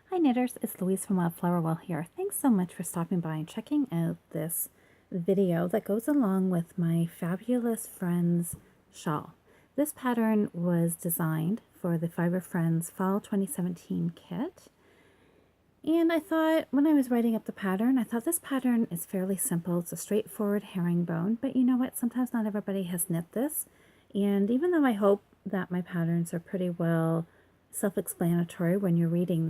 Hi knitters, it's Louise from Wildflower Well here. Thanks so much for stopping by and checking out this video that goes along with my Fabulous Friends shawl. This pattern was designed for the Fiber Friends Fall 2017 kit. And I thought, when I was writing up the pattern, I thought this pattern is fairly simple. It's a straightforward herringbone, but you know what? Sometimes not everybody has knit this. And even though I hope that my patterns are pretty well self-explanatory when you're reading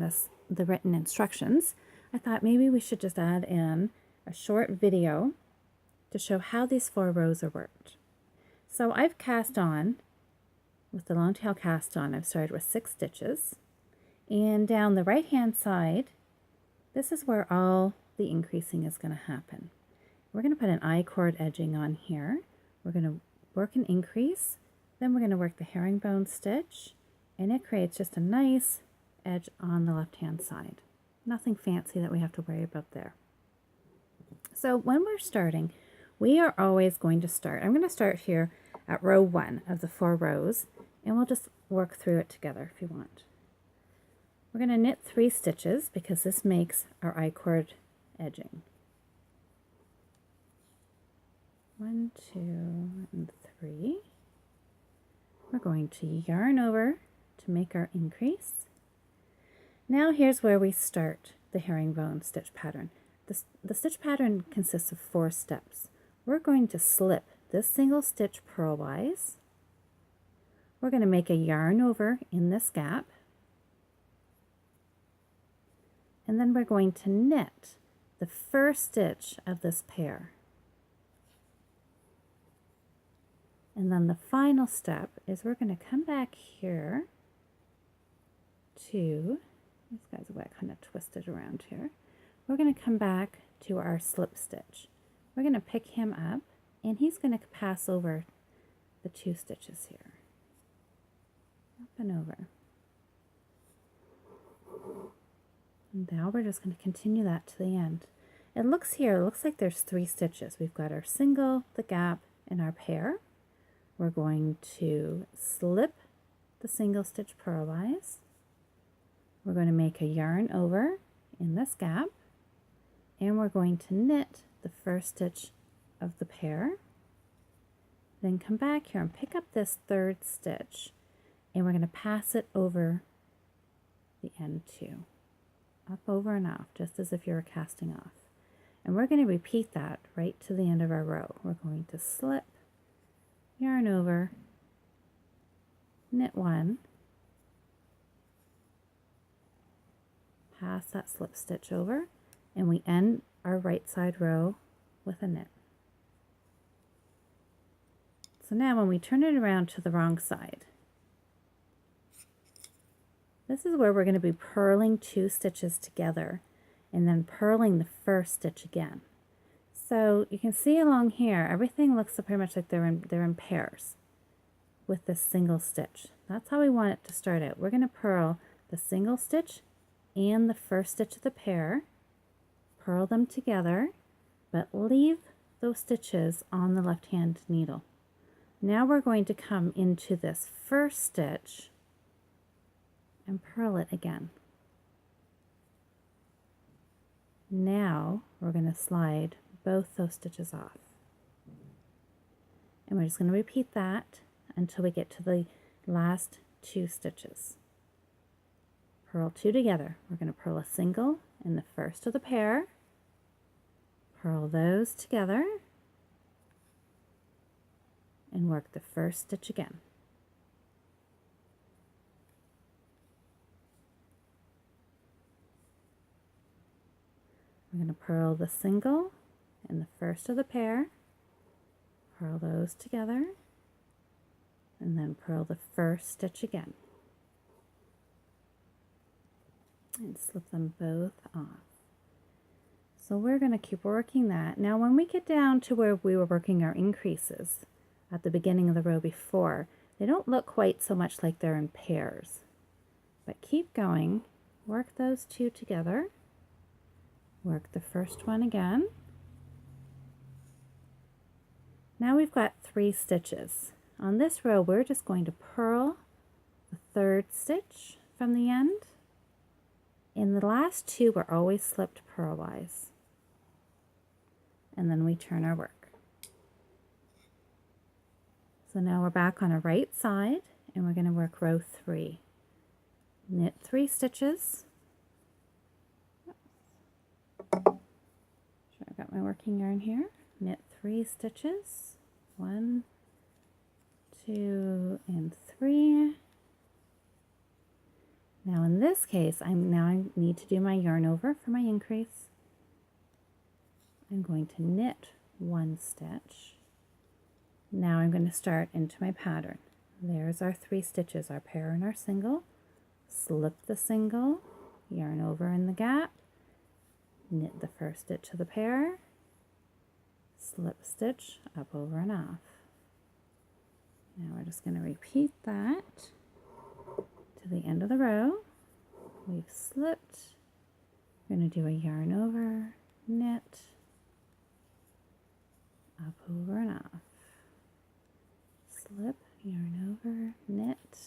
the written instructions, I thought maybe we should just add in a short video to show how these 4 rows are worked. So I've cast on, with the long tail cast on, I've started with 6 stitches. And down the right hand side, this is where all the increasing is going to happen. We're going to put an I-cord edging on here. We're going to work an increase, then we're going to work the herringbone stitch, and it creates just a nice edge on the left hand side. Nothing fancy that we have to worry about there. So when we're starting, we are always going to start. I'm going to start here at row 1 of the 4 rows, and we'll just work through it together if you want. We're going to knit 3 stitches because this makes our I-cord edging. 1, 2, and 3. We're going to yarn over to make our increase. Now here's where we start the herringbone stitch pattern. The stitch pattern consists of 4 steps. We're going to slip this single stitch purlwise. We're going to make a yarn over in this gap. And then we're going to knit the first stitch of this pair. And then the final step is we're going to come back here to, these guys are kind of twisted around here. We're going to come back to our slip stitch. We're going to pick him up, and he's going to pass over the 2 stitches here. Up and over. And now we're just going to continue that to the end. It looks like there's 3 stitches. We've got our single, the gap, and our pair. We're going to slip the single stitch purlwise. We're going to make a yarn over in this gap, and we're going to knit the first stitch of the pair. Then come back here and pick up this 3rd stitch, and we're going to pass it over the end too. Up, over, and off, just as if you were casting off. And we're going to repeat that right to the end of our row. We're going to slip, yarn over, knit 1, pass that slip stitch over, and we end our right side row with a knit. So now when we turn it around to the wrong side, this is where we're going to be purling 2 stitches together and then purling the first stitch again. So you can see along here, everything looks pretty much like they're in pairs with this single stitch. That's how we want it to start out. We're going to purl the single stitch and the first stitch of the pair, purl them together, but leave those stitches on the left hand needle. Now we're going to come into this first stitch and purl it again. Now we're going to slide both those stitches off. And we're just going to repeat that until we get to the last 2 stitches. Purl 2 together. We're going to purl a single in the first of the pair, purl those together, and work the first stitch again. We're going to purl the single in the first of the pair, purl those together, and then purl the first stitch again. And slip them both off. So we're going to keep working that. Now when we get down to where we were working our increases at the beginning of the row before, they don't look quite so much like they're in pairs. But keep going, work those 2 together. Work the first one again. Now we've got 3 stitches. On this row, we're just going to purl the 3rd stitch from the end In the last two, we're always slipped purlwise. And then we turn our work. So now we're back on our right side, and we're going to work row 3. Knit 3 stitches. Sure, I've got my working yarn here. Knit 3 stitches. 1, 2, and 3. Now in this case, I need to do my yarn over for my increase. I'm going to knit 1 stitch. Now I'm going to start into my pattern. There's our 3 stitches, our pair and our single. Slip the single, yarn over in the gap, knit the first stitch of the pair, slip stitch up, over, and off. Now we're just going to repeat that to the end of the row. We've slipped. We're going to do a yarn over, knit, up, over, and off. Slip, yarn over, knit.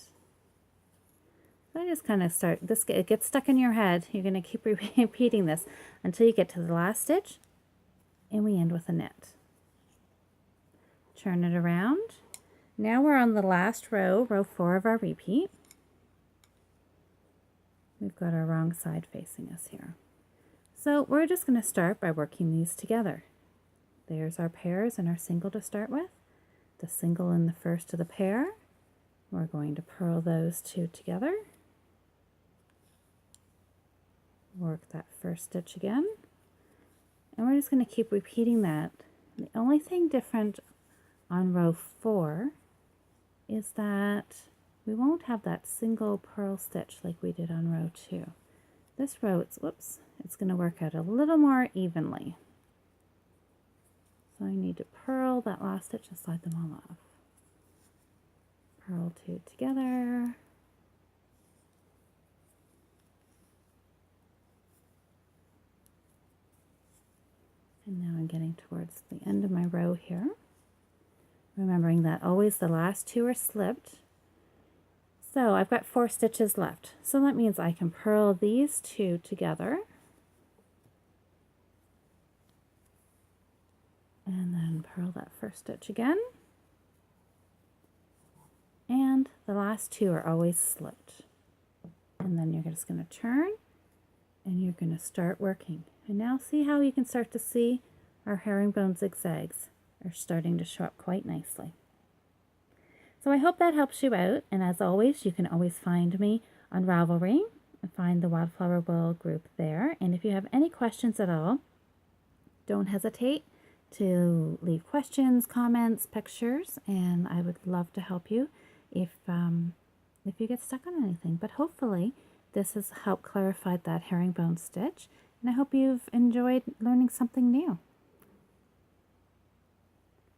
So I just kind of start, it gets stuck in your head. You're going to keep repeating this until you get to the last stitch, and we end with a knit. Turn it around. Now we're on the last row, row 4 of our repeat. We've got our wrong side facing us here. So we're just going to start by working these together. There's our pairs and our single to start with. The single in the first of the pair. We're going to purl those 2 together. Work that first stitch again. And we're just going to keep repeating that. The only thing different on row 4 is that we won't have that single purl stitch like we did on row 2. This row, it's going to work out a little more evenly. So I need to purl that last stitch and slide them all off. Purl 2 together. And now I'm getting towards the end of my row here. Remembering that always the last 2 are slipped. So I've got 4 stitches left. So that means I can purl these 2 together. And then purl that first stitch again. And the last 2 are always slipped. And then you're just going to turn and you're going to start working. And now see how you can start to see our herringbone zigzags are starting to show up quite nicely. So I hope that helps you out. And as always, you can always find me on Ravelry and find the Wildflower Will group there. And if you have any questions at all, don't hesitate to leave questions, comments, pictures, and I would love to help you if you get stuck on anything. But hopefully this has helped clarify that herringbone stitch, and I hope you've enjoyed learning something new.